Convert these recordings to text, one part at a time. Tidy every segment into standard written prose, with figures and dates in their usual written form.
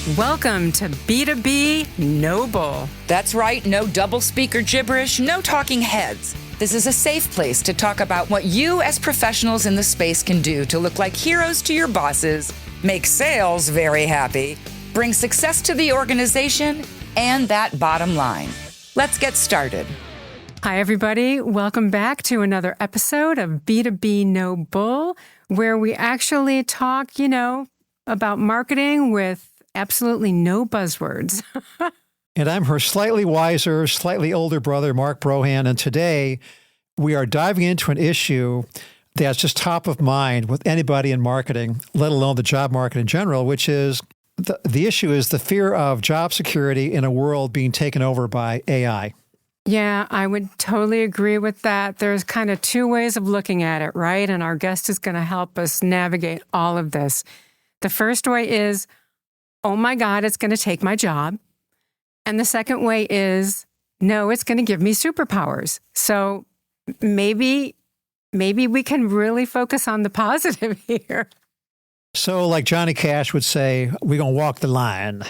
Welcome to B2B No Bull. That's right, no double speaker gibberish, no talking heads. This is a safe place to talk about what you as professionals in the space can do to look like heroes to your bosses, make sales very happy, bring success to the organization, and that bottom line. Let's get started. Hi, everybody. Welcome back to another episode of B2B No Bull, where we actually talk, about marketing with absolutely no buzzwords. And I'm her slightly wiser, slightly older brother, Mark Brohan. And today we are diving into an issue that's just top of mind with anybody in marketing, let alone the job market in general, which is the issue is the fear of job security in a world being taken over by AI. Yeah, I would totally agree with that. There's kind of two ways of looking at it, right? And our guest is going to help us navigate all of this. The first way is, oh my God, it's going to take my job. And the second way is, no, it's going to give me superpowers. So maybe we can really focus on the positive here. So like Johnny Cash would say, we're going to walk the line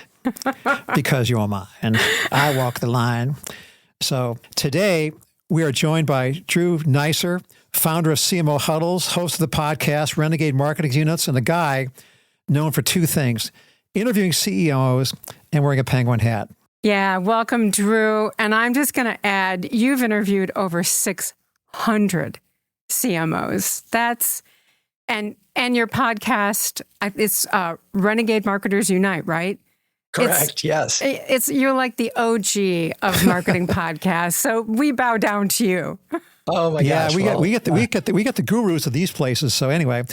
because you're mine. I walk the line. So today we are joined by Drew Neisser, founder of CMO Huddles, host of the podcast Renegade Marketing Units, and a guy known for two things: interviewing CEOs and wearing a penguin hat. Yeah, welcome, Drew. And I'm just going to add, you've interviewed over 600 CMOs. And your podcast, it's Renegade Marketers Unite, right? Correct. Yes. You're like the OG of marketing podcasts. So we bow down to you. Oh my gosh. We get the gurus of these places. So anyway,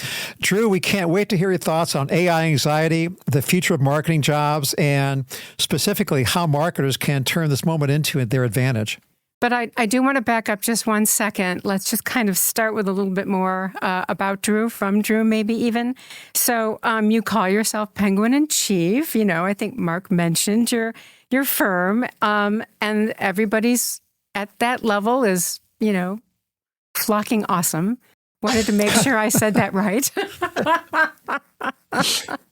Drew, we can't wait to hear your thoughts on AI anxiety, the future of marketing jobs, and specifically how marketers can turn this moment into their advantage. But I do want to back up just 1 second. Let's just kind of start with a little bit more about Drew, from Drew maybe even. So you call yourself Penguin in Chief. I think Mark mentioned your firm, and everybody's at that level is, flocking awesome. Wanted to make sure I said that right.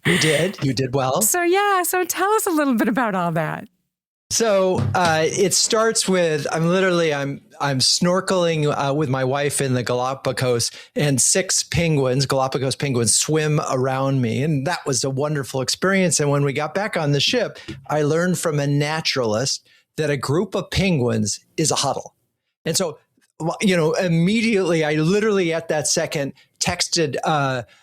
You did well. So tell us a little bit about all that. So it starts with I'm snorkeling with my wife in the Galapagos, and 6 Galapagos penguins swim around me. And that was a wonderful experience. And when we got back on the ship, I learned from a naturalist that a group of penguins is a huddle. And so, immediately, I literally at that second texted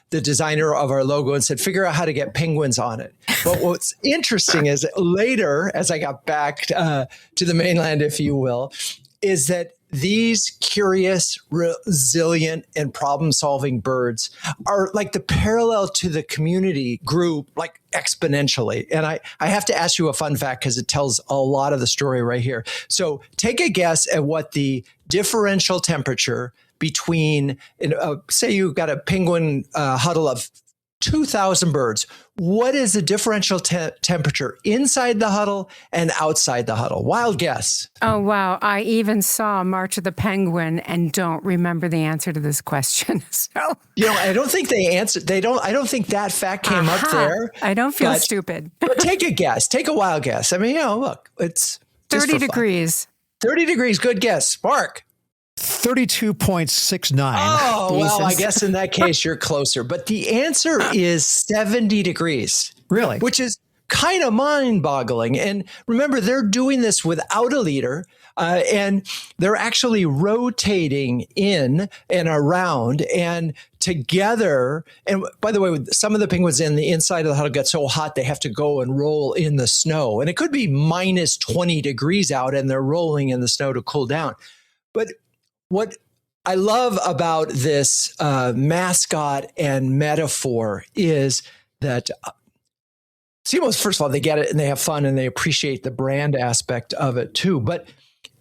the designer of our logo and said, figure out how to get penguins on it. But what's interesting is later, as I got back to the mainland, if you will, is that these curious, resilient, and problem-solving birds are like the parallel to the community group, like exponentially. And I have to ask you a fun fact because it tells a lot of the story right here. So take a guess at what the differential temperature between, say you've got a penguin huddle of 2,000 birds. What is the differential temperature inside the huddle and outside the huddle? Wild guess. Oh, wow. I even saw March of the Penguin and don't remember the answer to this question. So, I don't think they answered. I don't think that fact came up there. I don't feel stupid. But take a guess. Take a wild guess. I mean, look, it's 30 degrees. 30 degrees. Good guess. Mark. 32.69. Oh, well, I guess in that case, you're closer. But the answer is 70 degrees. Really? Which is kind of mind-boggling. And remember, they're doing this without a leader, and they're actually rotating in and around and together. And by the way, some of the penguins in the inside of the huddle get so hot, they have to go and roll in the snow. And it could be minus 20 degrees out, and they're rolling in the snow to cool down. But what I love about this mascot and metaphor is that CMOs, first of all, they get it and they have fun and they appreciate the brand aspect of it too. But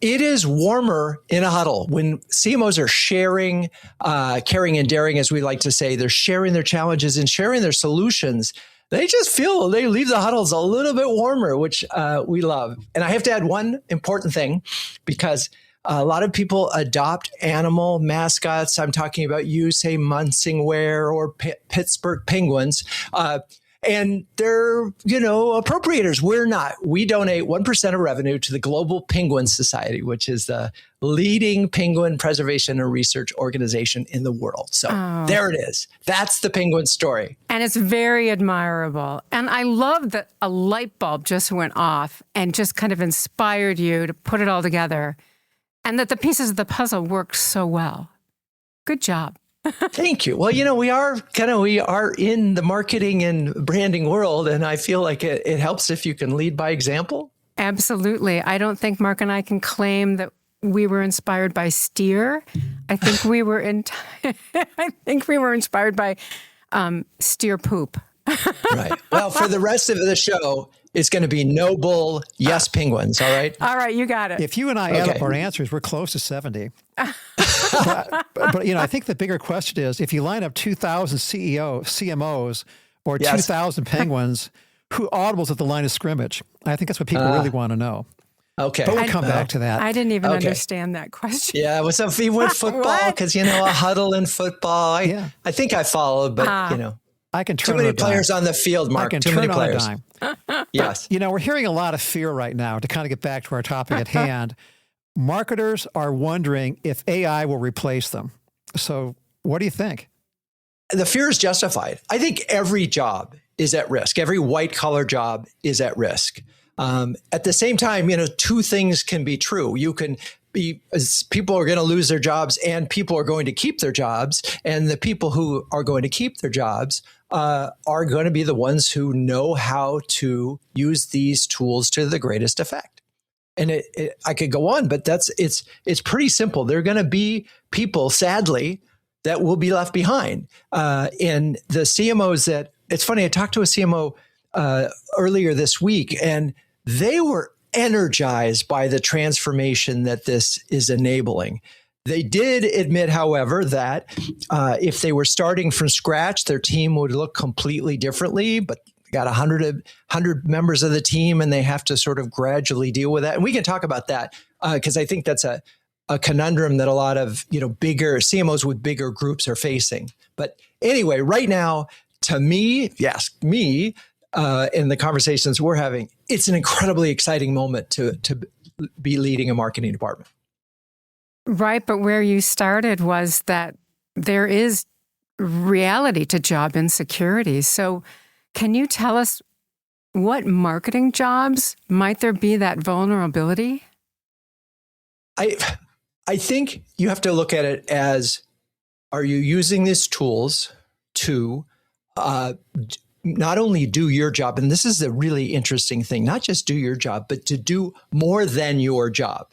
it is warmer in a huddle when CMOs are sharing, caring and daring, as we like to say. They're sharing their challenges and sharing their solutions. They just feel they leave the huddles a little bit warmer, which we love. And I have to add one important thing, because a lot of people adopt animal mascots. I'm talking about you, say Munsingware or Pittsburgh Penguins. and they're, appropriators. We're not. We donate 1% of revenue to the Global Penguin Society, which is the leading penguin preservation and research organization in the world. So there it is. That's the penguin story. And it's very admirable. And I love that a light bulb just went off and just kind of inspired you to put it all together, and that the pieces of the puzzle worked so well. Good job. Thank you. Well, we are in the marketing and branding world, and I feel like it helps if you can lead by example. Absolutely. I don't think Mark and I can claim that we were inspired by steer. I think we were inspired by steer poop. Right. Well, for the rest of the show, it's going to be no bull, yes penguins. All right. All right. You got it. If you and I add up our answers, we're close to 70. but I think the bigger question is, if you line up 2,000 CMOs or 2,000 penguins, who audibles at the line of scrimmage? I think that's what people really want to know. Okay. But we'll come back to that. I didn't even understand that question. Yeah. What's up with football? Because, a huddle in football. I think I followed, but, I can turn too many on a dime. players on the field, Mark. I can too turn many on players. a dime. Yes. We're hearing a lot of fear right now. To kind of get back to our topic at hand, marketers are wondering if AI will replace them. So what do you think? The fear is justified. I think every job is at risk. Every white collar job is at risk. At the same time, two things can be true. You can be, people are going to lose their jobs and people are going to keep their jobs. And the people who are going to keep their jobs are going to be the ones who know how to use these tools to the greatest effect. And I could go on, but it's pretty simple. There are going to be people, sadly, that will be left behind. And the CMOs it's funny, I talked to a CMO earlier this week, and they were energized by the transformation that this is enabling. They did admit, however, that if they were starting from scratch, their team would look completely differently, but got 100 members of the team and they have to sort of gradually deal with that. And we can talk about that because I think that's a conundrum that a lot of bigger CMOs with bigger groups are facing. But anyway, right now, to me, in the conversations we're having, it's an incredibly exciting moment to be leading a marketing department. Right. But where you started was that there is reality to job insecurity. So can you tell us what marketing jobs might there be that vulnerability? I think you have to look at it as, are you using these tools to not only do your job, and this is a really interesting thing, not just do your job, but to do more than your job.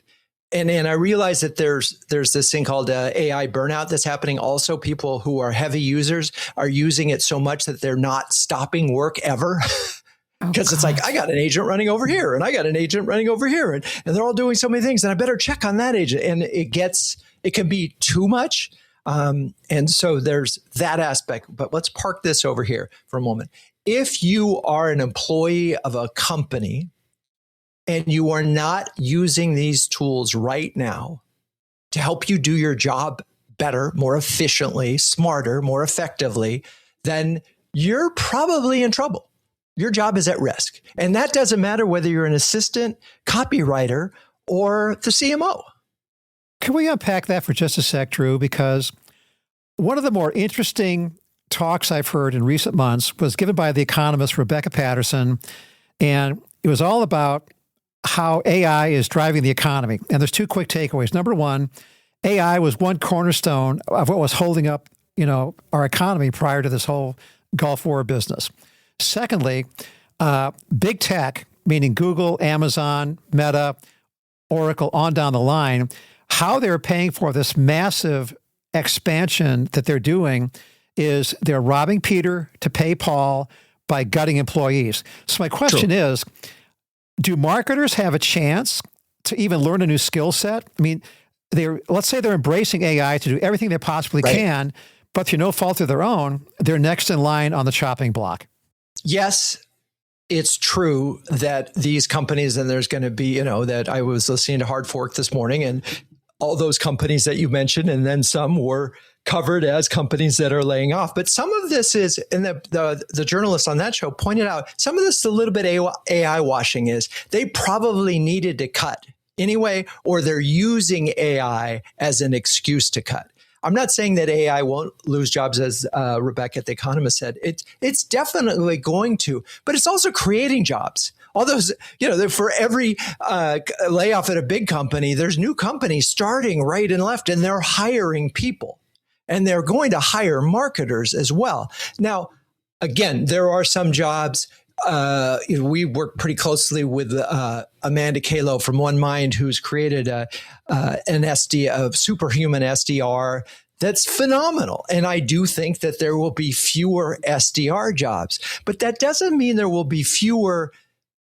And I realize that there's this thing called AI burnout that's happening. Also, people who are heavy users are using it so much that they're not stopping work ever. Because it's like, I got an agent running over here and I got an agent running over here and they're all doing so many things and I better check on that agent. And it can be too much. And so there's that aspect, but let's park this over here for a moment. If you are an employee of a company and you are not using these tools right now to help you do your job better, more efficiently, smarter, more effectively, then you're probably in trouble. Your job is at risk. And that doesn't matter whether you're an assistant copywriter or the CMO. Can we unpack that for just a sec, Drew? Because one of the more interesting talks I've heard in recent months was given by the economist Rebecca Patterson. And it was all about how AI is driving the economy. And there's two quick takeaways. Number one, AI was one cornerstone of what was holding up, our economy prior to this whole Gulf War business. Secondly, big tech, meaning Google, Amazon, Meta, Oracle, on down the line, how they're paying for this massive expansion that they're doing is they're robbing Peter to pay Paul by gutting employees. So my question is, do marketers have a chance to even learn a new skill set? I mean, let's say they're embracing AI to do everything they possibly can, but through no fault of their own, they're next in line on the chopping block. Yes, it's true that these companies, and there's going to be, that I was listening to Hard Fork this morning, and all those companies that you mentioned, and then some were covered as companies that are laying off. But some of this is, and the journalist on that show pointed out, some of this a little bit AI washing is they probably needed to cut anyway, or they're using AI as an excuse to cut. I'm not saying that AI won't lose jobs, as Rebecca, the economist, said. It's definitely going to, but it's also creating jobs. All those, for every layoff at a big company, there's new companies starting right and left, and they're hiring people. And they're going to hire marketers as well. Now, again, there are some jobs. We work pretty closely with Amanda Kalo from One Mind, who's created a superhuman SDR that's phenomenal. And I do think that there will be fewer SDR jobs, but that doesn't mean there will be fewer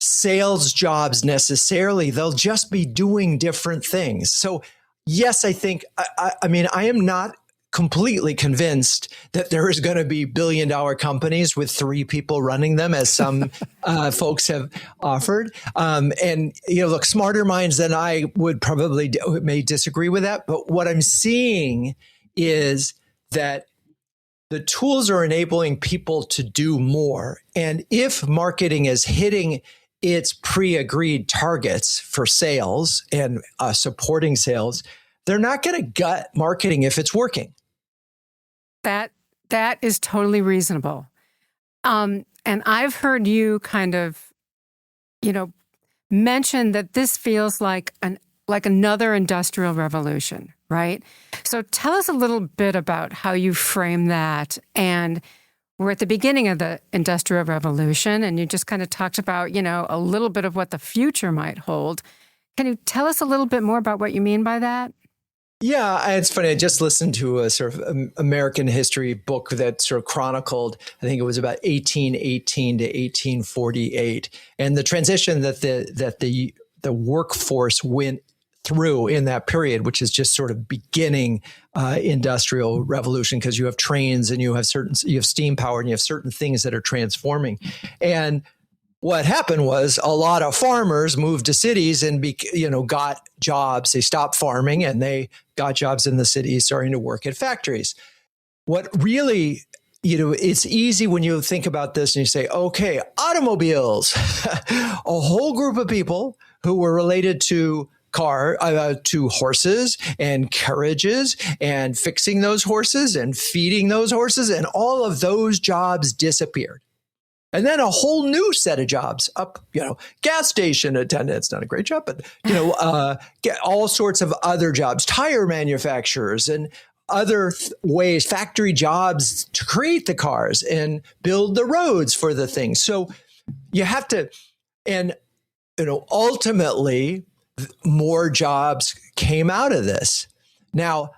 sales jobs necessarily. They'll just be doing different things. So yes, I think, I am not completely convinced that there is going to be billion-dollar companies with 3 people running them, as some folks have offered. Look, smarter minds than I would probably may disagree with that. But what I'm seeing is that the tools are enabling people to do more. And if marketing is hitting its pre-agreed targets for sales and supporting sales, they're not going to gut marketing if it's working. That is totally reasonable. And I've heard you kind of, mention that this feels like another industrial revolution, right? So tell us a little bit about how you frame that. And we're at the beginning of the industrial revolution, and you just kind of talked about, a little bit of what the future might hold. Can you tell us a little bit more about what you mean by that? Yeah, it's funny. I just listened to a sort of American history book that sort of chronicled, I think it was about 1818 to 1848, and the transition that the workforce went through in that period, which is just sort of beginning industrial revolution, because you have trains and you have steam power and you have certain things that are transforming. And what happened was a lot of farmers moved to cities and got jobs. They stopped farming and they got jobs in the cities, starting to work at factories. What really, it's easy when you think about this and you say, okay, automobiles, a whole group of people who were related to horses and carriages and fixing those horses and feeding those horses, and all of those jobs disappeared. And then a whole new set of jobs up, gas station attendants, not a great job, but, get all sorts of other jobs, tire manufacturers and other ways, factory jobs to create the cars and build the roads for the things. So you have to, and, ultimately more jobs came out of this. Now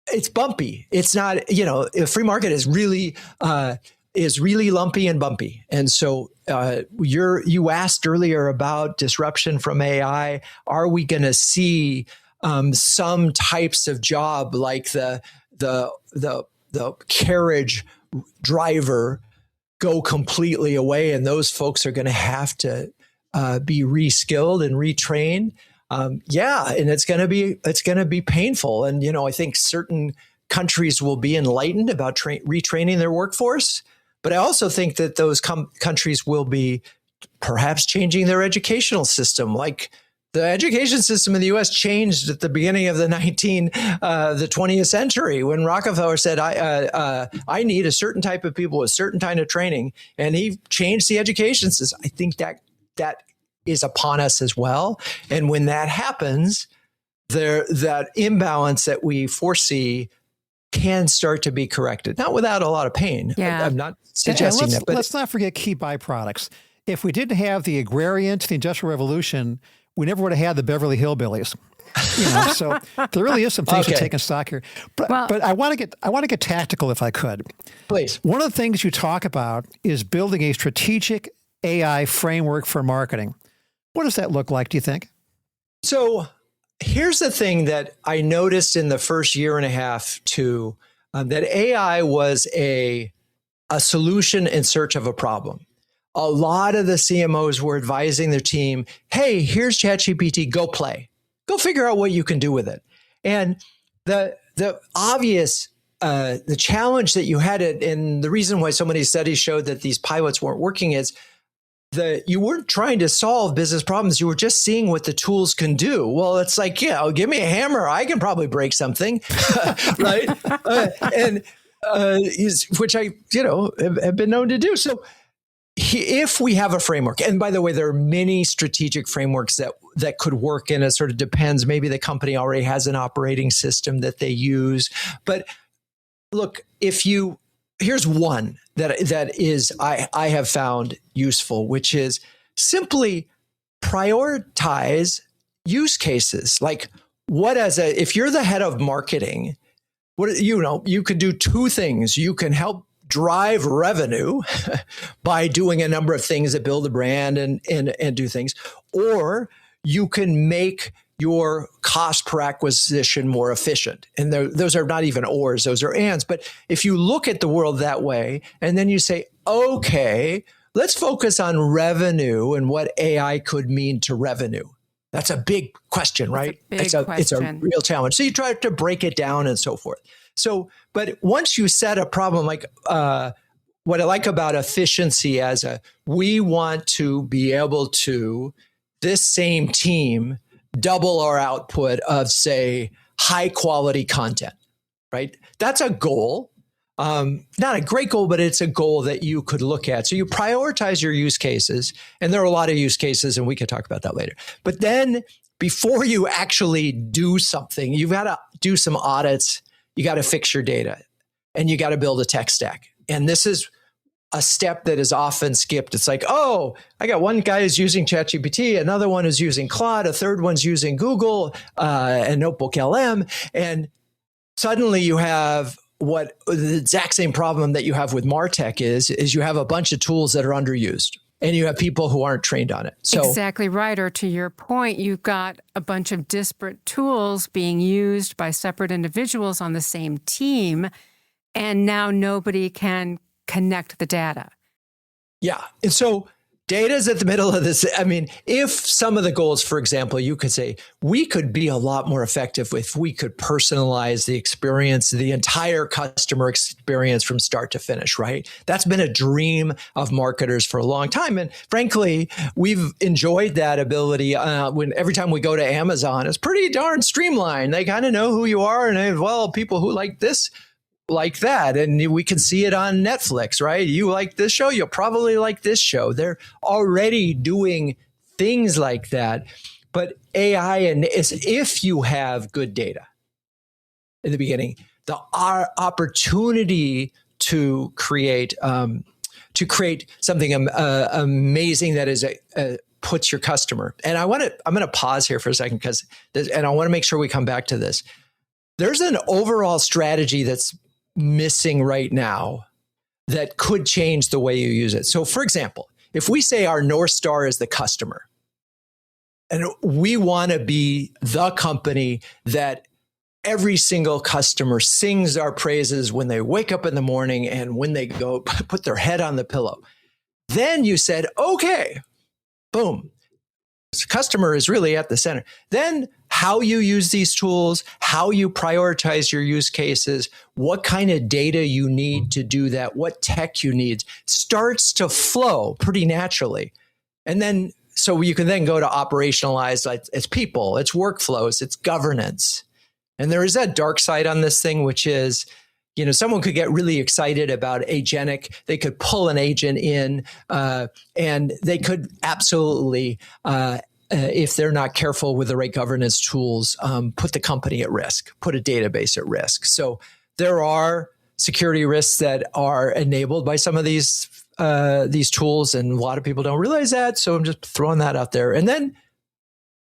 it's bumpy. It's not, a free market is really lumpy and bumpy. And so you asked earlier about disruption from AI. Are we going to see some types of job like the carriage driver go completely away, and those folks are going to have to be reskilled and retrained? And it's going to be painful. And I think certain countries will be enlightened about retraining their workforce. But I also think that those countries will be perhaps changing their educational system. Like the education system in the U.S. changed at the beginning of the 20th century, when Rockefeller said, I need a certain type of people with a certain kind of training. And he changed the education system. I think that is upon us as well. And when that happens, that imbalance that we foresee can start to be corrected, not without a lot of pain. Yeah. I'm not suggesting that. But let's not forget key byproducts. If we didn't have the agrarian to the Industrial Revolution, we never would have had the Beverly Hillbillies. So there really is some things to take in stock here. But I want to get tactical if I could. Please. One of the things you talk about is building a strategic AI framework for marketing. What does that look like, do you think? So here's the thing that I noticed in the first year and a half too, that AI was a solution in search of a problem. A lot of the CMOs were advising their team, hey, here's ChatGPT, go play. Go figure out what you can do with it. And the obvious the challenge that you had, and the reason why so many studies showed that these pilots weren't working is you weren't trying to solve business problems. You were just seeing what the tools can do. Well, it's like, give me a hammer. I can probably break something, right? Which I, have been known to do. So if we have a framework, and by the way, there are many strategic frameworks that could work, and it sort of depends. Maybe the company already has an operating system that they use. But look, here's one that is I have found useful, which is simply prioritize use cases. Like if you're the head of marketing, you could do two things. You can help drive revenue by doing a number of things that build a brand and do things, or you can make your cost per acquisition more efficient. And those are not even ors, those are ands. But if you look at the world that way, and then you say, okay, let's focus on revenue and what AI could mean to revenue. That's a big question, right? It's a real challenge. So you try to break it down and so forth. But once you set a problem, like what I like about efficiency we want to be able to, this same team, double our output of, say, high quality content, right? That's a goal. Not a great goal, but it's a goal that you could look at. So you prioritize your use cases, and there are a lot of use cases, and we can talk about that later. But then before you actually do something, you've got to do some audits. You got to fix your data, and you got to build a tech stack. And this is a step that is often skipped. It's like, oh, I got one guy who's using ChatGPT, another one is using Claude, a third one's using Google and Notebook LM. And suddenly you have what the exact same problem that you have with MarTech is you have a bunch of tools that are underused, and you have people who aren't trained on it. So exactly right. Or to your point, you've got a bunch of disparate tools being used by separate individuals on the same team, and now nobody can connect the data. Yeah. And so data is at the middle of this. I mean, if some of the goals, for example, you could say, we could be a lot more effective if we could personalize the experience, the entire customer experience from start to finish, right? That's been a dream of marketers for a long time. And frankly, we've enjoyed that ability. Every time we go to Amazon, it's pretty darn streamlined. They kind of know who you are. And people who like this, like that. And we can see it on Netflix, right? You like this show, you'll probably like this show. They're already doing things like that. But AI, and if you have good data in the beginning, the opportunity to create something amazing that is puts your customer. And I'm going to pause here for a second and I want to make sure we come back to this. There's an overall strategy that's missing right now that could change the way you use it. So for example, if we say our North Star is the customer, and we want to be the company that every single customer sings our praises when they wake up in the morning and when they go put their head on the pillow, then you said, okay, boom. The customer is really at the center. Then how you use these tools, how you prioritize your use cases, what kind of data you need to do that, what tech you need starts to flow pretty naturally. And then, so you can then go to operationalize, like it's people, it's workflows, it's governance. And there is that dark side on this thing, which is, someone could get really excited about agentic. They could pull an agent in, and they could absolutely, if they're not careful with the right governance tools, put the company at risk, put a database at risk. So there are security risks that are enabled by some of these tools, and a lot of people don't realize that. So I'm just throwing that out there. And then,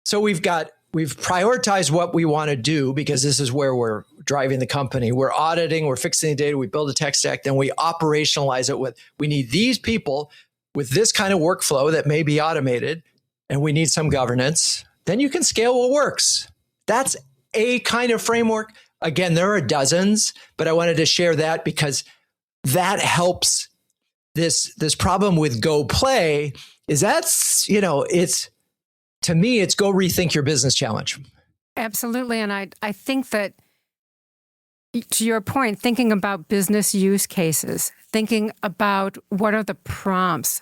so we've prioritized what we want to do, because this is where we're driving the company. We're auditing, we're fixing the data, we build a tech stack, then we operationalize it we need these people with this kind of workflow that may be automated, and we need some governance. Then you can scale what works. That's a kind of framework. Again, there are dozens, but I wanted to share that because that helps this problem with Go Play is it's, to me, it's go rethink your business challenge. Absolutely. And I think that to your point, thinking about business use cases, thinking about what are the prompts,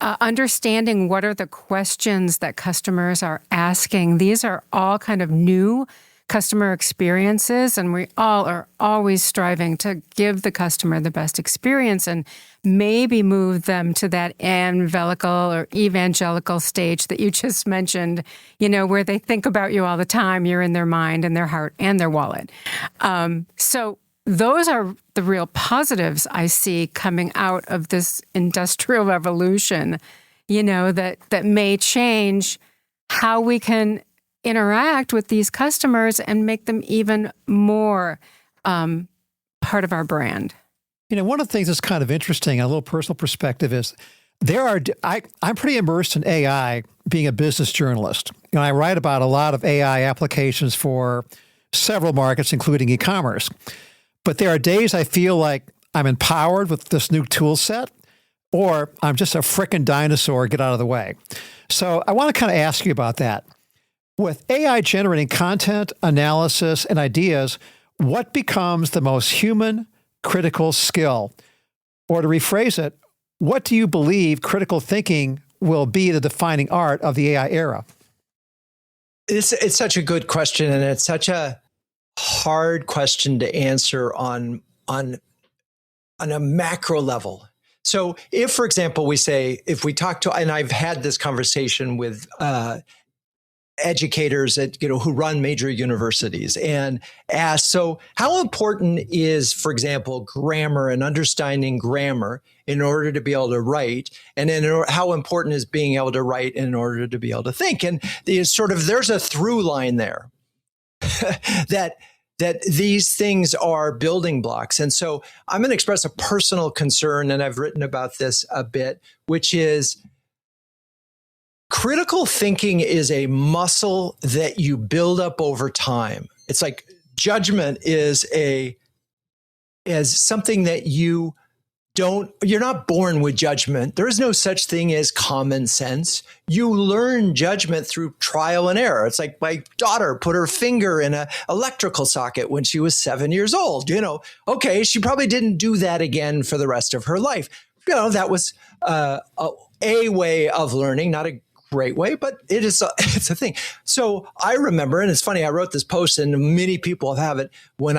understanding what are the questions that customers are asking. These are all kind of new customer experiences, and we all are always striving to give the customer the best experience and maybe move them to that evangelical stage that you just mentioned, where they think about you all the time. You're in their mind and their heart and their wallet. So those are the real positives I see coming out of this industrial revolution, that may change how we can interact with these customers and make them even more part of our brand. One of the things that's kind of interesting, a little personal perspective, is I'm pretty immersed in AI being a business journalist. I write about a lot of AI applications for several markets, including e-commerce. But there are days I feel like I'm empowered with this new tool set, or I'm just a frickin' dinosaur, get out of the way. So I want to kind of ask you about that. With AI generating content, analysis, and ideas, what becomes the most human critical skill? Or to rephrase it, what do you believe critical thinking will be the defining art of the AI era? It's such a good question, and it's such a hard question to answer on a macro level. So if, for example, if we talk to, and I've had this conversation with educators who run major universities and ask, so how important is, for example, grammar and understanding grammar in order to be able to write? And then how important is being able to write in order to be able to think? And there's a through line there that these things are building blocks. And so I'm going to express a personal concern, and I've written about this a bit, which is critical thinking is a muscle that you build up over time. It's like judgment is something that you're not born with judgment. There is no such thing as common sense. You learn judgment through trial and error. It's like my daughter put her finger in an electrical socket when she was 7 years old. Okay, she probably didn't do that again for the rest of her life. That was a way of learning, not a great way, but it's a thing. So I remember, and it's funny, I wrote this post and many people have it, when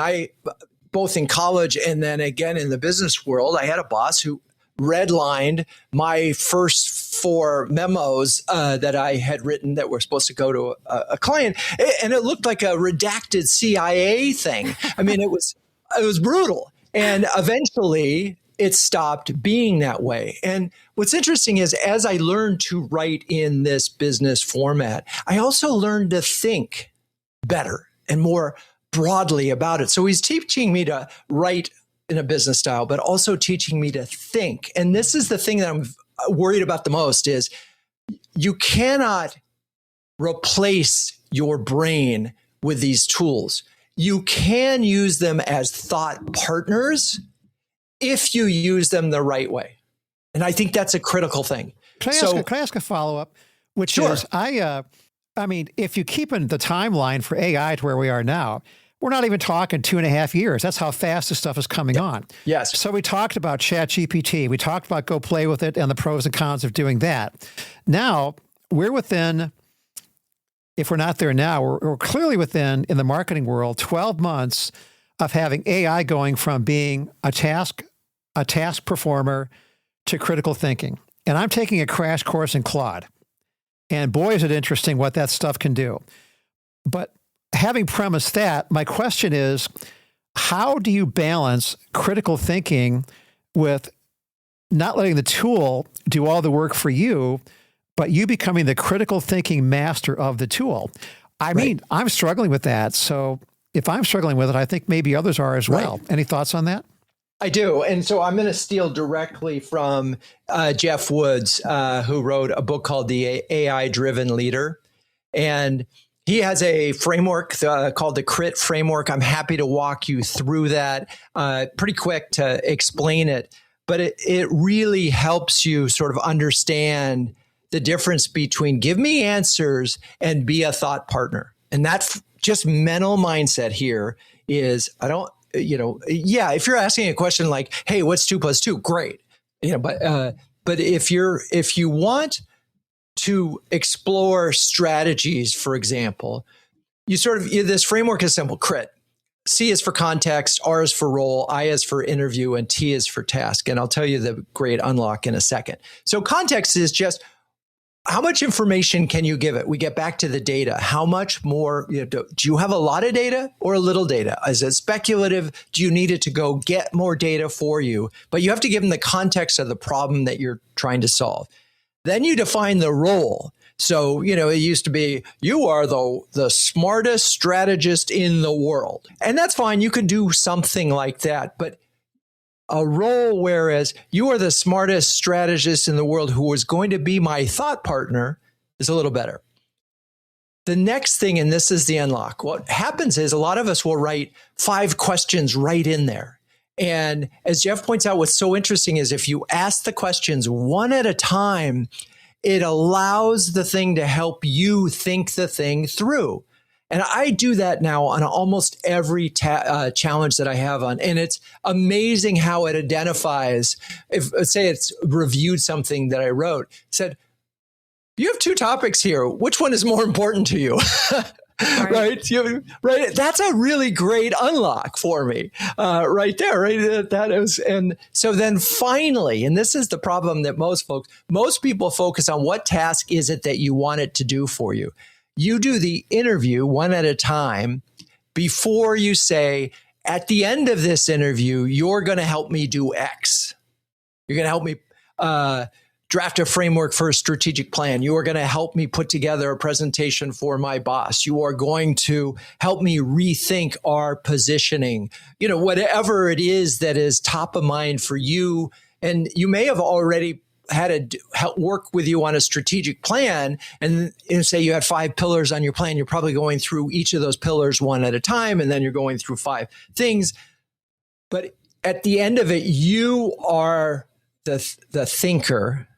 both in college and then again in the business world, I had a boss who redlined my first 4 memos that I had written that were supposed to go to a client. And it looked like a redacted CIA thing. I mean, it was brutal. And eventually it stopped being that way. And what's interesting is as I learned to write in this business format, I also learned to think better and more broadly about it. So he's teaching me to write in a business style, but also teaching me to think. And this is the thing that I'm worried about the most is you cannot replace your brain with these tools. You can use them as thought partners if you use them the right way. And I think that's a critical thing. Can I ask a follow-up? Which sure. is, I mean, if you keep in the timeline for AI to where we are now, we're not even talking 2.5 years. That's how fast this stuff is coming on. Yes. So we talked about ChatGPT. We talked about go play with it and the pros and cons of doing that. Now, we're within, if we're not there now, we're clearly within, in the marketing world, 12 months of having AI going from being a task performer to critical thinking. And I'm taking a crash course in Claude. And boy, is it interesting what that stuff can do. But having premised that, my question is, how do you balance critical thinking with not letting the tool do all the work for you, but you becoming the critical thinking master of the tool? I mean, I'm struggling with that. So if I'm struggling with it, I think maybe others are as well. Any thoughts on that? I do. And so I'm going to steal directly from Jeff Woods, who wrote a book called The AI-Driven Leader. And he has a framework called the CRIT framework. I'm happy to walk you through that pretty quick to explain it. But it really helps you sort of understand the difference between give me answers and be a thought partner. And that's just mental mindset here is if you're asking a question like, hey, what's 2 + 2? Great. But if you want to explore strategies, for example, this framework is simple. CRIT. C is for context, R is for role, I is for interview, and T is for task. And I'll tell you the great unlock in a second. So context is just how much information can you give it? We get back to the data. How much more? Do you have a lot of data or a little data? Is it speculative? Do you need it to go get more data for you? But you have to give them the context of the problem that you're trying to solve. Then you define the role. So, it used to be, you are the smartest strategist in the world. And that's fine. You can do something like that. But a role, whereas you are the smartest strategist in the world who is going to be my thought partner, is a little better. The next thing, and this is the unlock, what happens is a lot of us will write 5 questions right in there. And as Jeff points out, what's so interesting is if you ask the questions one at a time, it allows the thing to help you think the thing through. And I do that now on almost every challenge that I have on. And it's amazing how it identifies, if let's say it's reviewed something that I wrote, said, you have 2 topics here. Which one is more important to you? Right. Right. That's a really great unlock for me right there. Right. That is. And so then finally, and this is the problem that most people focus on, what task is it that you want it to do for you? You do the interview one at a time before you say, at the end of this interview, you're going to help me do X. You're going to help me draft a framework for a strategic plan. You are going to help me put together a presentation for my boss. You are going to help me rethink our positioning, whatever it is that is top of mind for you. And you may have already had to help work with you on a strategic plan, and say you had 5 pillars on your plan. You're probably going through each of those pillars one at a time, and then you're going through 5 things. But at the end of it, you are the thinker.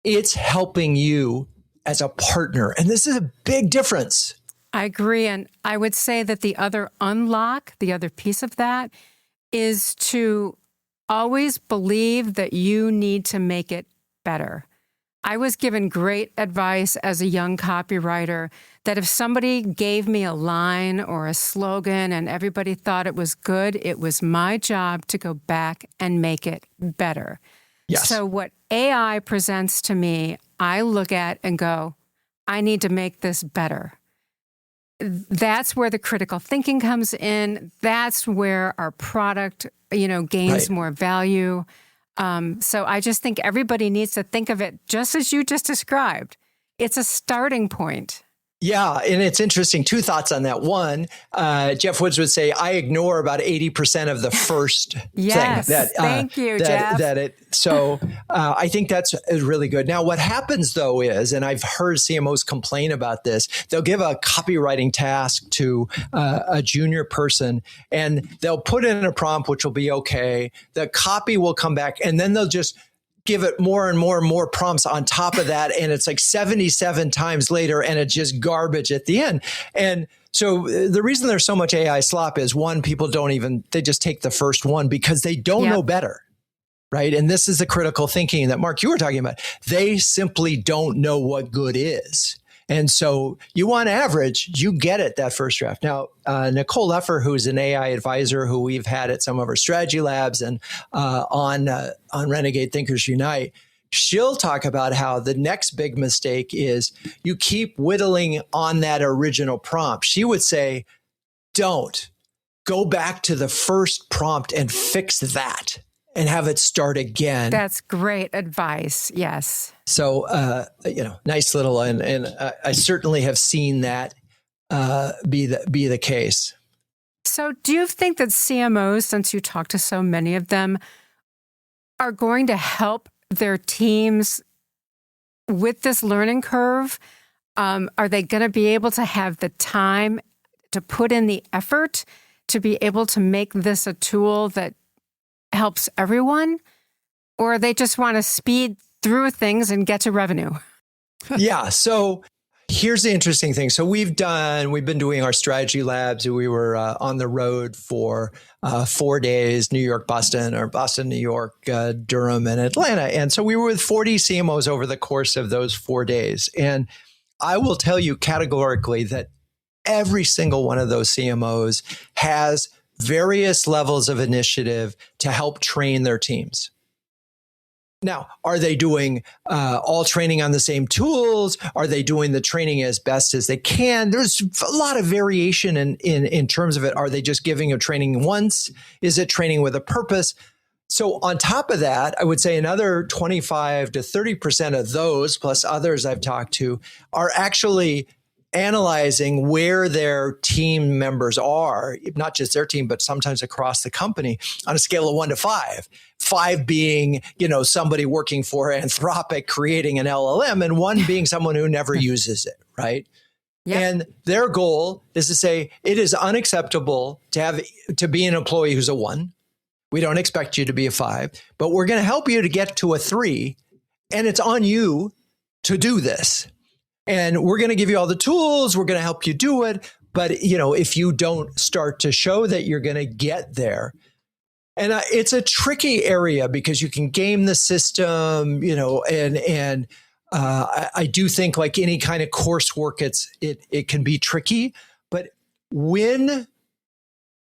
It's helping you as a partner. And this is a big difference. I agree. And I would say that the other unlock, the other piece of that, is to always believe that you need to make it better. I was given great advice as a young copywriter that if somebody gave me a line or a slogan and everybody thought it was good, it was my job to go back and make it better. Yes. So what AI presents to me, I look at and go, I need to make this better. That's where the critical thinking comes in. That's where our product, gains more value. So I just think everybody needs to think of it just as you just described. It's a starting point. Yeah, and it's interesting. 2 thoughts on that. One, Jeff Woods would say, I ignore about 80% of the first yes, thing. Thank you, Jeff. So I think that's really good. Now, what happens, though, is, and I've heard CMOs complain about this, they'll give a copywriting task to a junior person, and they'll put in a prompt, which will be okay. The copy will come back, and then they'll just give it more and more and more prompts on top of that. And it's like 77 times later, and it's just garbage at the end. And so the reason there's so much AI slop is, one, people they just take the first one because they don't know better. Right. And this is the critical thinking that, Mark, you were talking about. They simply don't know what good is. And so you want average, you get it that first draft. Now, Nicole Leffer, who's an AI advisor who we've had at some of our strategy labs and on Renegade Thinkers Unite, she'll talk about how the next big mistake is you keep whittling on that original prompt. She would say, don't go back to the first prompt and fix that and have it start again. That's great advice. Yes. So, nice little, and I certainly have seen that be the case. So do you think that CMOs, since you talk to so many of them, are going to help their teams with this learning curve? Are they going to be able to have the time to put in the effort to be able to make this a tool that helps everyone? Or they just want to speed through things and get to revenue? Yeah. So, Here's the interesting thing. So we've been doing our strategy labs. We were on the road for 4 days, New York, Boston, or Boston, New York, Durham, and Atlanta. And so we were with 40 CMOs over the course of those 4 days. And I will tell you categorically that every single one of those CMOs has various levels of initiative to help train their teams. Now, are they doing all training on the same tools? Are they doing the training as best as they can? There's a lot of variation in terms of it. Are they just giving a training once? Is it training with a purpose? So on top of that, I would say another 25 to 30% of those, plus others I've talked to, are actually analyzing where their team members are, not just their team, but sometimes across the company on a scale of 1 to 5. 5 being, somebody working for Anthropic creating an LLM, and 1 being someone who never uses it, right? Yep. And their goal is to say it is unacceptable to be an employee who's a 1. We don't expect you to be a 5, but we're going to help you to get to a 3, and it's on you to do this. And we're going to give you all the tools. We're going to help you do it. But, if you don't start to show that you're going to get there, and it's a tricky area because you can game the system, and I do think like any kind of coursework, it can be tricky. But when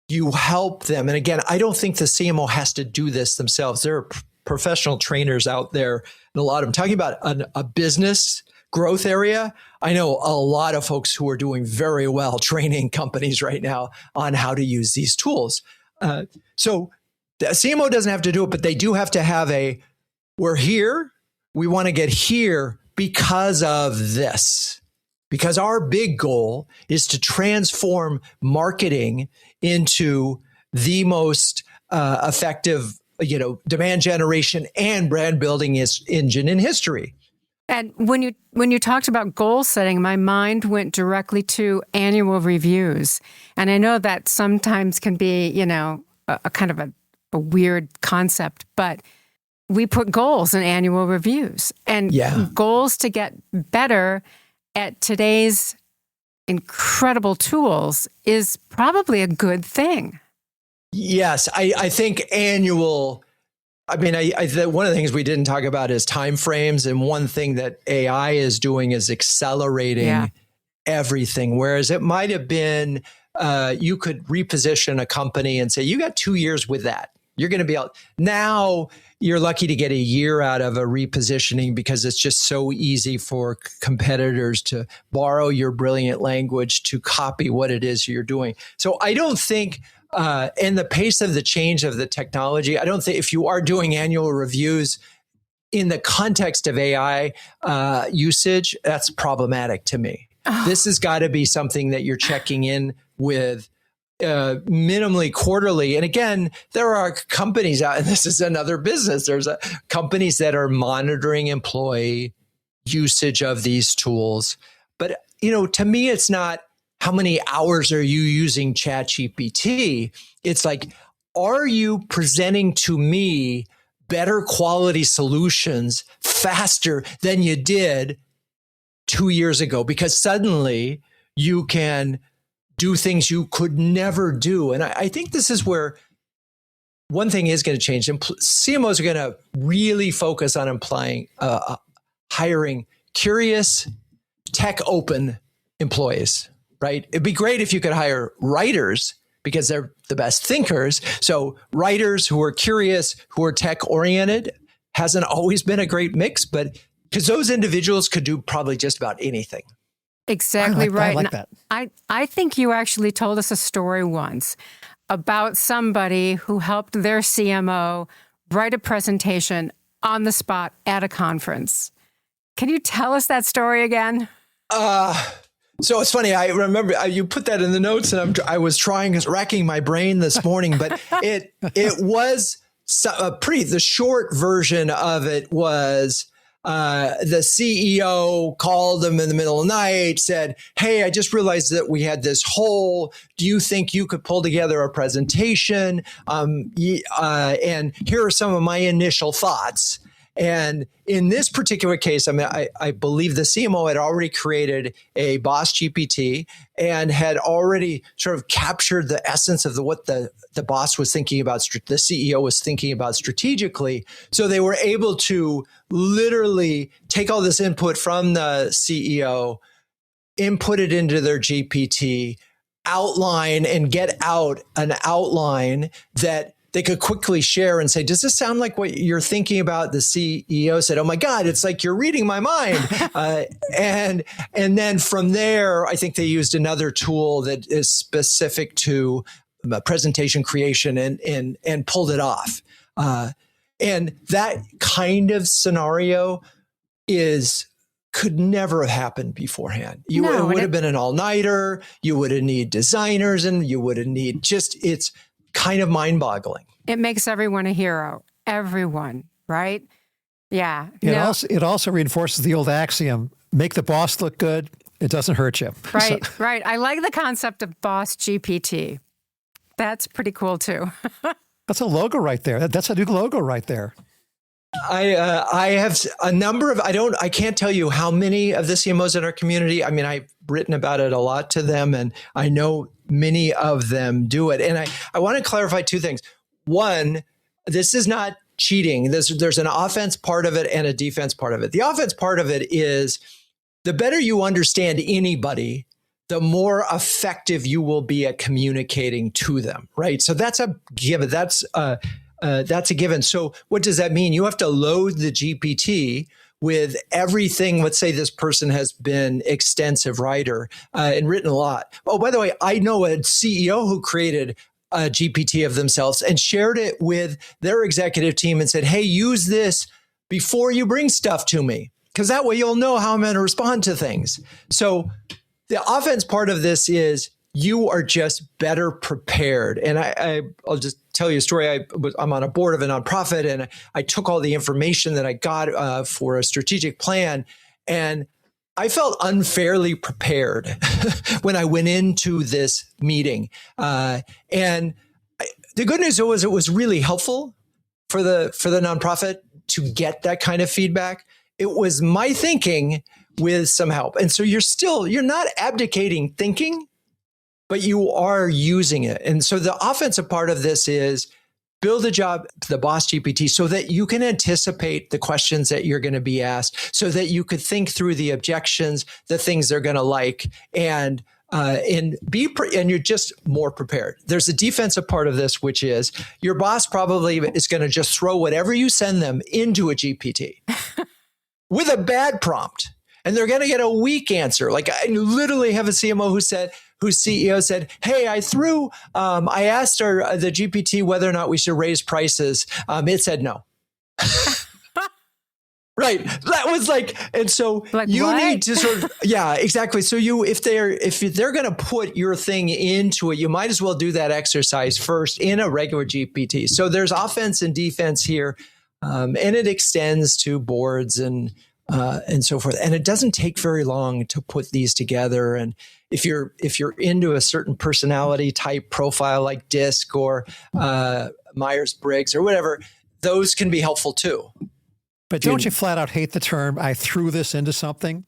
you help them, and again, I don't think the CMO has to do this themselves. There are professional trainers out there, and a lot of them talking about a business growth area. I know a lot of folks who are doing very well training companies right now on how to use these tools. So the CMO doesn't have to do it, but they do have to have we're here, we want to get here because of this. Because our big goal is to transform marketing into the most effective, demand generation and brand building engine in history. And when you talked about goal setting, my mind went directly to annual reviews. And I know that sometimes can be, a kind of a weird concept, but we put goals in annual reviews, and goals to get better at today's incredible tools is probably a good thing. Yes, I think annual. I mean, one of the things we didn't talk about is timeframes, and one thing that AI is doing is accelerating everything. Whereas it might have been, you could reposition a company and say, you got 2 years with that. You're going to be out. Now you're lucky to get a year out of a repositioning because it's just so easy for competitors to borrow your brilliant language to copy what it is you're doing. So I don't think, and the pace of the change of the technology, I don't think if you are doing annual reviews in the context of AI usage, that's problematic to me. This has got to be something that you're checking in with minimally quarterly. And again, there are companies out, and this is another business. There's companies that are monitoring employee usage of these tools. But, to me, it's not how many hours are you using ChatGPT. It's like, are you presenting to me better quality solutions faster than you did 2 years ago? Because suddenly you can do things you could never do. And I think this is where one thing is going to change. CMOs are going to really focus on hiring curious, tech-open employees, right? It'd be great if you could hire writers because they're the best thinkers. So writers who are curious, who are tech-oriented, hasn't always been a great mix, but because those individuals could do probably just about anything. Exactly right. I like that. I think you actually told us a story once about somebody who helped their CMO write a presentation on the spot at a conference. Can you tell us that story again? So it's funny. I remember you put that in the notes, and I was racking my brain this morning, but it was the short version of it was, the CEO called them in the middle of the night, said, "Hey, I just realized that we had this hole. Do you think you could pull together a presentation? And here are some of my initial thoughts." And in this particular case, I believe the CMO had already created a boss GPT and had already sort of captured the essence of what the boss was thinking about, the CEO was thinking about strategically. So they were able to literally take all this input from the CEO, input it into their GPT, outline and get out an outline that they could quickly share and say, does this sound like what you're thinking about? The CEO said, oh my God, it's like you're reading my mind. And then from there, I think they used another tool that is specific to presentation creation and pulled it off. And that kind of scenario could never have happened beforehand. It would have been an all-nighter. You would have need designers and you would have need it's kind of mind-boggling. It makes everyone a hero. Everyone, right? Yeah. It also reinforces the old axiom, make the boss look good, it doesn't hurt you. Right, right. I like the concept of boss GPT. That's pretty cool too. That's a logo right there. That's a new logo right there. I have a number of, I can't tell you how many of the CMOs in our community. I mean, I've written about it a lot to them and I know many of them do it. And I want to clarify two things. One, this is not cheating. There's an offense part of it and a defense part of it. The offense part of it is the better you understand anybody, the more effective you will be at communicating to them, right? So that's a given. That's a given. So what does that mean? You have to load the GPT with everything. Let's say this person has been extensive writer and written a lot. Oh, by the way, I know a CEO who created a GPT of themselves and shared it with their executive team and said, hey, use this before you bring stuff to me, because that way you'll know how I'm going to respond to things. So the offense part of this is you are just better prepared. And I'll just tell you a story. I'm on a board of a nonprofit and I took all the information that I got for a strategic plan. And I felt unfairly prepared when I went into this meeting. The good news was it was really helpful for the nonprofit to get that kind of feedback. It was my thinking with some help. And so you're not abdicating thinking, but you are using it. And so the offensive part of this is build the boss GPT so that you can anticipate the questions that you're going to be asked, so that you could think through the objections, the things they're going to like, and you're just more prepared. There's a defensive part of this, which is your boss probably is going to just throw whatever you send them into a GPT with a bad prompt. And they're going to get a weak answer. Like I literally have a CMO whose CEO said, hey, I asked the GPT whether or not we should raise prices. It said no. Right. That was and so you what? Need to sort of, yeah, exactly. So if they're going to put your thing into it, you might as well do that exercise first in a regular GPT. So there's offense and defense here. And it extends to boards and so forth. And it doesn't take very long to put these together. And if you're into a certain personality type profile like DISC or Myers-Briggs or whatever, those can be helpful too. But don't you flat out hate the term, I threw this into something?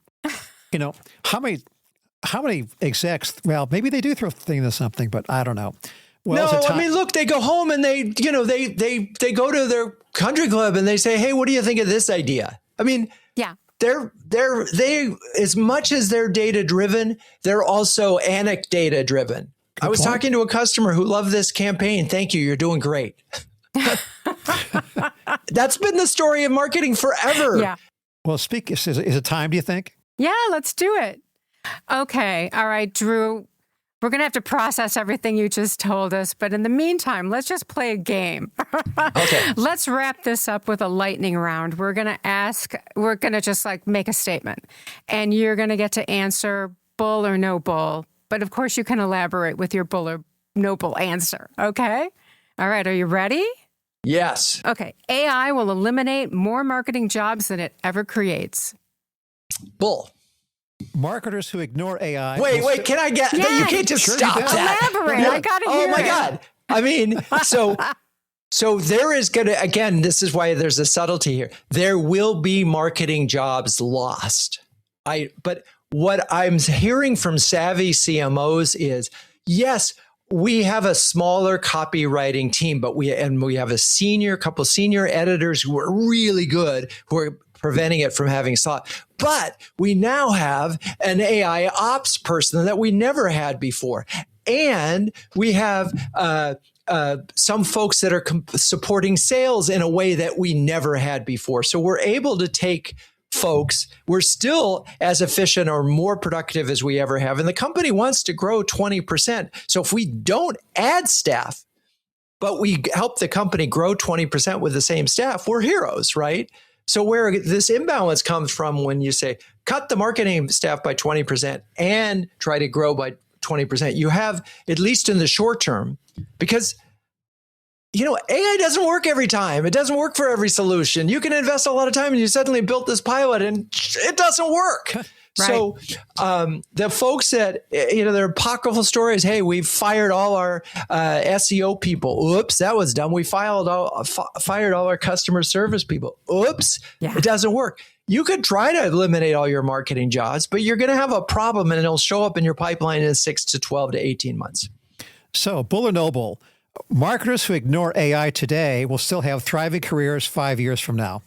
How many execs, well, maybe they do throw things into something, but I don't know. Well, no, I mean, look, they go home and they go to their country club and they say, hey, what do you think of this idea? I mean, yeah, they as much as they're data driven, they're also anecdata driven. I was talking to a customer who loved this campaign. Thank you. You're doing great. That's been the story of marketing forever. Yeah. Well, is it time, do you think? Yeah, let's do it. Okay. All right, Drew. We're going to have to process everything you just told us. But in the meantime, let's just play a game. Okay. Let's wrap this up with a lightning round. We're going to just make a statement. And you're going to get to answer bull or no bull. But of course, you can elaborate with your bull or no bull answer. Okay? All right. Are you ready? Yes. Okay. AI will eliminate more marketing jobs than it ever creates. Bull. Marketers who ignore AI. Wait, can I get, you can't just stop that. Elaborate. I got to hear Oh my God. I mean, so So there is going to, again, this is why there's a subtlety here. There will be marketing jobs lost. But what I'm hearing from savvy CMOs is, yes, we have a smaller copywriting team, but we have a couple senior editors who are really good, who are preventing it from having slot. But we now have an AI ops person that we never had before. And we have some folks that are supporting sales in a way that we never had before. So we're able to take folks, we're still as efficient or more productive as we ever have. And the company wants to grow 20%. So if we don't add staff, but we help the company grow 20% with the same staff, we're heroes, right? So where this imbalance comes from when you say, cut the marketing staff by 20% and try to grow by 20%, you have, at least in the short term, because AI doesn't work every time. It doesn't work for every solution. You can invest a lot of time and you suddenly built this pilot and it doesn't work. Right. So the folks that, their apocryphal stories, hey, we've fired all our SEO people. Oops, that was dumb. We fired all our customer service people. Oops, It doesn't work. You could try to eliminate all your marketing jobs, but you're going to have a problem and it'll show up in your pipeline in 6 to 12 to 18 months. So, Bull or No Bull, marketers who ignore AI today will still have thriving careers 5 years from now.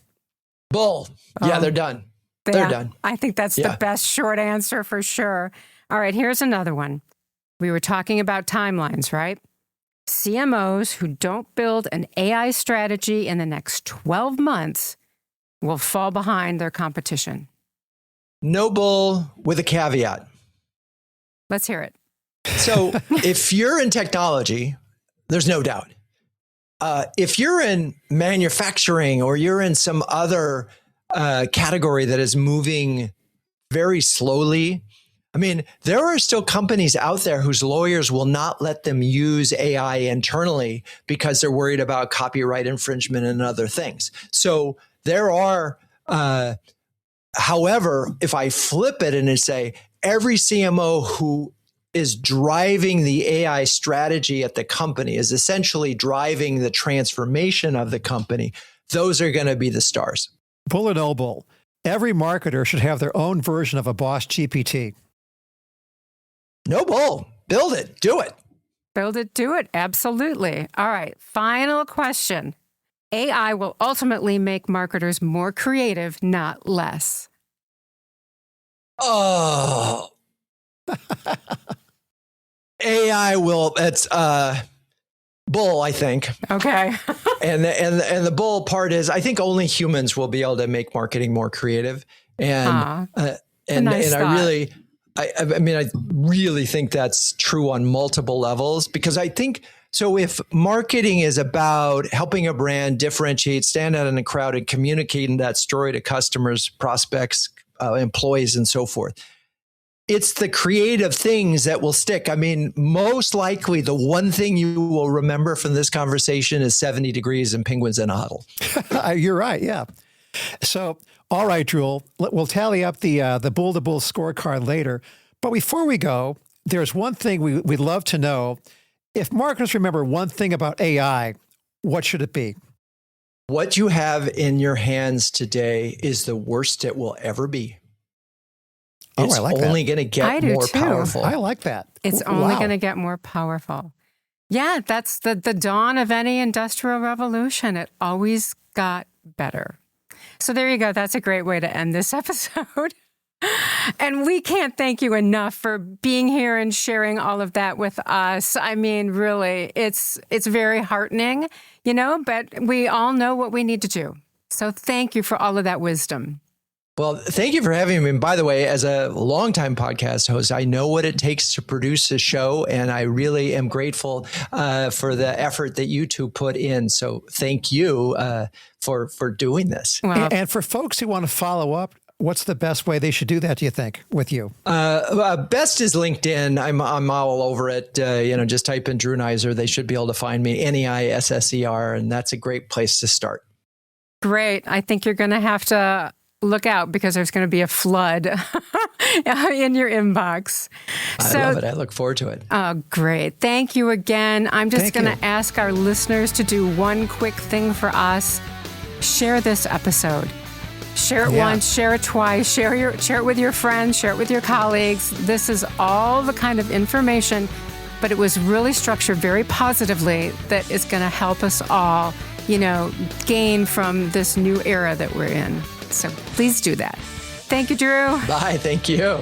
Bull. Yeah, they're done. They're done. I think that's the best short answer for sure. All right, here's another one. We were talking about timelines, right? CMOs who don't build an AI strategy in the next 12 months will fall behind their competition. No bull with a caveat. Let's hear it. So if you're in technology, there's no doubt. If you're in manufacturing or you're in some other category that is moving very slowly, I mean, there are still companies out there whose lawyers will not let them use AI internally because they're worried about copyright infringement and other things. So there are, however, if I flip it and say every CMO who is driving the AI strategy at the company, is essentially driving the transformation of the company, those are going to be the stars. Bull or No Bull, every marketer should have their own version of a boss GPT. No bull. Build it. Do it. Build it, do it. Absolutely. All right. Final question. AI will ultimately make marketers more creative, not less. Oh. AI will, it's bull, I think. Okay. and the bull part is, I think only humans will be able to make marketing more creative. And nice thought. I mean, I really think that's true on multiple levels, because I think, so if marketing is about helping a brand differentiate, stand out in a crowd, and communicating that story to customers, prospects, employees, and so forth, it's the creative things that will stick. I mean, most likely the one thing you will remember from this conversation is 70 degrees and penguins in a huddle. You're right. Yeah. So, all right, Drew, we'll tally up the Bull to Bull scorecard later. But before we go, there's one thing we'd love to know. If marketers remember one thing about AI, what should it be? What you have in your hands today is the worst it will ever be. It's only going to get more powerful. I like that. It's only going to get more powerful. Yeah, that's the dawn of any industrial revolution. It always got better. So there you go. That's a great way to end this episode. And we can't thank you enough for being here and sharing all of that with us. I mean, really, it's very heartening, but we all know what we need to do. So thank you for all of that wisdom. Well, thank you for having me. And by the way, as a longtime podcast host, I know what it takes to produce a show, and I really am grateful for the effort that you two put in. So thank you for doing this. Well, and for folks who want to follow up, what's the best way they should do that, do you think, with you? Best is LinkedIn. I'm all over it. Just type in Drew Neisser. They should be able to find me, Neisser, and that's a great place to start. Great. I think you're going to have to look out, because there's going to be a flood in your inbox. I love it. I look forward to it. Oh, great. Thank you again. I'm just Thank going you. to ask our listeners to do one quick thing for us. Share this episode. Share it once, share it twice, share it with your friends, share it with your colleagues. This is all the kind of information, but it was really structured very positively that is going to help us all, gain from this new era that we're in. So please do that. Thank you, Drew. Bye. Thank you.